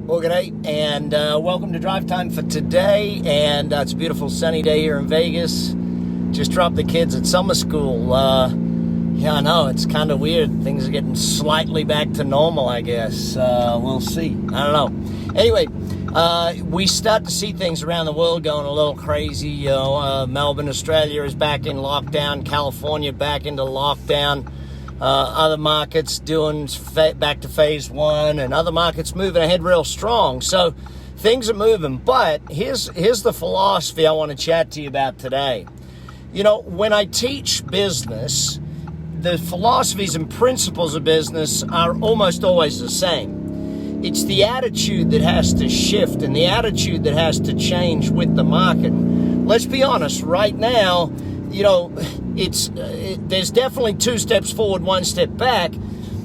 G'day, and welcome to Drive Time for today. And it's a beautiful sunny day here in Vegas. Just dropped the kids at summer school. Yeah, I know, it's kind of weird. Things are getting slightly back to normal, I guess. We'll see. I don't know. Anyway, we start to see things around the world going a little crazy. Melbourne, Australia is back in lockdown. California back into lockdown. Other markets doing back to phase one, and other markets moving ahead real strong. So things are moving. But here's the philosophy I want to chat to you about today. You know, when I teach business, the philosophies and principles of business are almost always the same. It's the attitude that has to shift and the attitude that has to change with the market. Let's be honest, right now, you know, there's definitely 2 steps forward, 1 step back,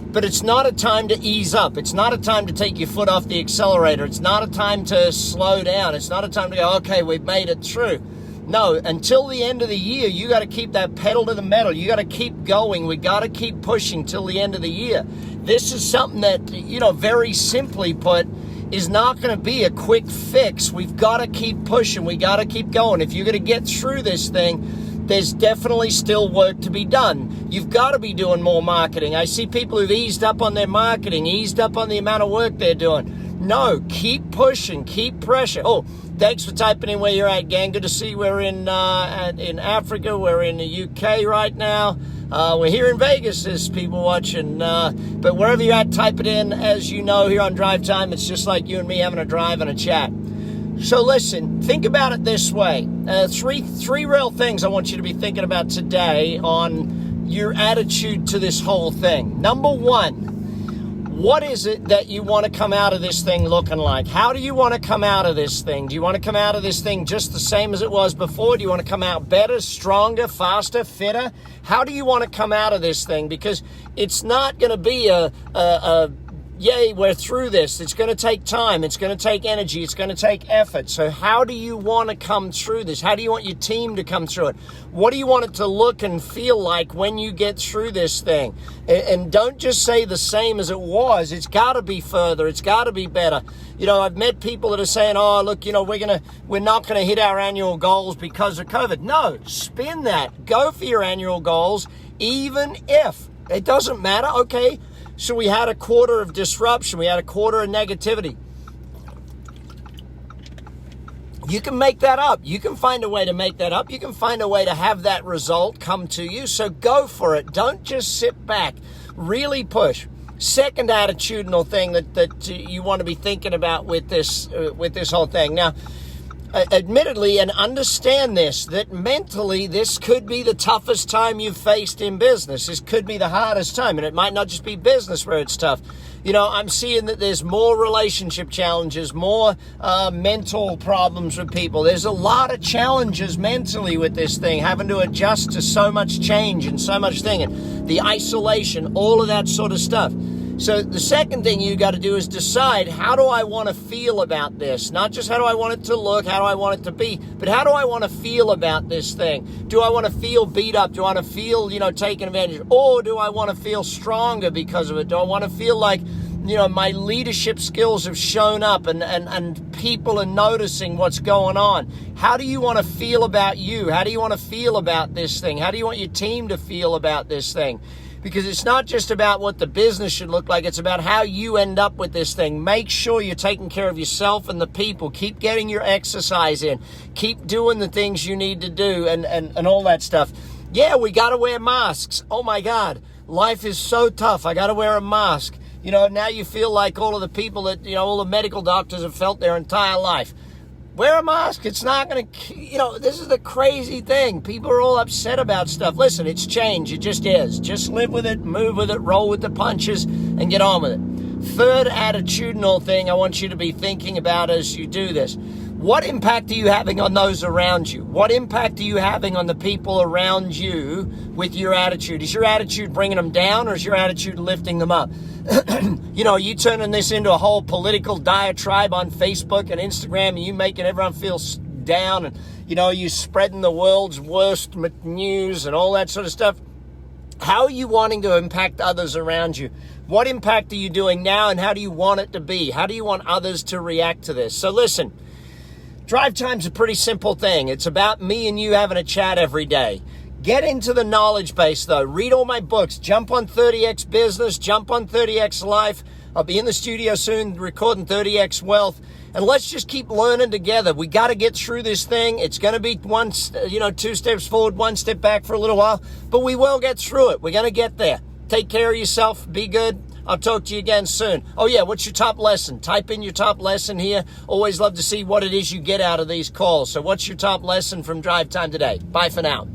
but it's not a time to ease up. It's not a time to take your foot off the accelerator. It's not a time to slow down. It's not a time to go, okay, we've made it through. No, until the end of the year, you got to keep that pedal to the metal. You got to keep going. We got to keep pushing till the end of the year. This is something that, you know, very simply put, is not going to be a quick fix. We've got to keep pushing. We got to keep going. If you're going to get through this thing, there's definitely still work to be done. You've got to be doing more marketing. I see people who've eased up on their marketing, eased up on the amount of work they're doing. No, keep pushing, keep pressure. Oh, thanks for typing in where you're at, gang. Good to see we're in Africa. We're in the UK right now. We're here in Vegas, there's people watching. But wherever you're at, type it in. As you know, here on Drive Time, it's just like you and me having a drive and a chat. So listen, think about it this way. Three real things I want you to be thinking about today on your attitude to this whole thing. Number one, what is it that you want to come out of this thing looking like? How do you want to come out of this thing? Do you want to come out of this thing just the same as it was before? Do you want to come out better, stronger, faster, fitter? How do you want to come out of this thing? Because it's not going to be a yay, we're through this. It's going to take time. It's going to take energy. It's going to take effort. So how do you want to come through this? How do you want your team to come through it? What do you want it to look and feel like when you get through this thing? And don't just say the same as it was. It's got to be further. It's got to be better. You know, I've met people that are saying, oh, look, you know, we're not going to hit our annual goals because of COVID. No, spin that. Go for your annual goals, even if. It doesn't matter. Okay. So we had a quarter of disruption. We had a quarter of negativity. You can make that up. You can find a way to make that up. You can find a way to have that result come to you. So go for it. Don't just sit back. Really push. Second attitudinal thing that you want to be thinking about with this whole thing. Now, admittedly, and understand this, that mentally this could be the toughest time you've faced in business. This could be the hardest time, and it might not just be business where it's tough. You know, I'm seeing that there's more relationship challenges, more mental problems with people. There's a lot of challenges mentally with this thing, having to adjust to so much change and so much thing, and the isolation, all of that sort of stuff. So the second thing you got to do is decide, how do I want to feel about this? Not just how do I want it to look, how do I want it to be, but how do I want to feel about this thing? Do I want to feel beat up? Do I want to feel, you know, taken advantage of? Or do I want to feel stronger because of it? Do I want to feel like, you know, my leadership skills have shown up and people are noticing what's going on? How do you want to feel about you? How do you want to feel about this thing? How do you want your team to feel about this thing? Because it's not just about what the business should look like. It's about how you end up with this thing. Make sure you're taking care of yourself and the people. Keep getting your exercise in. Keep doing the things you need to do and all that stuff. Yeah, we got to wear masks. Oh, my God. Life is so tough. I got to wear a mask. You know, now you feel like all of the people that, you know, all the medical doctors have felt their entire life. Wear a mask. It's not going to, you know, this is the crazy thing. People are all upset about stuff. Listen, it's change. It just is. Just live with it, move with it, roll with the punches, and get on with it. Third attitudinal thing I want you to be thinking about as you do this. What impact are you having on those around you? What impact are you having on the people around you with your attitude? Is your attitude bringing them down, or is your attitude lifting them up? You know, you turning this into a whole political diatribe on Facebook and Instagram, and you making everyone feel down, and, you know, you spreading the world's worst news and all that sort of stuff. How are you wanting to impact others around you? What impact are you doing now, and how do you want it to be? How do you want others to react to this? So listen, drive time's a pretty simple thing. It's about me and you having a chat every day. Get into the knowledge base, though. Read all my books. Jump on 30X Business. Jump on 30X Life. I'll be in the studio soon recording 30X Wealth. And let's just keep learning together. We got to get through this thing. It's going to be two steps forward, one step back for a little while. But we will get through it. We're going to get there. Take care of yourself. Be good. I'll talk to you again soon. Oh, yeah, what's your top lesson? Type in your top lesson here. Always love to see what it is you get out of these calls. So what's your top lesson from Drive Time today? Bye for now.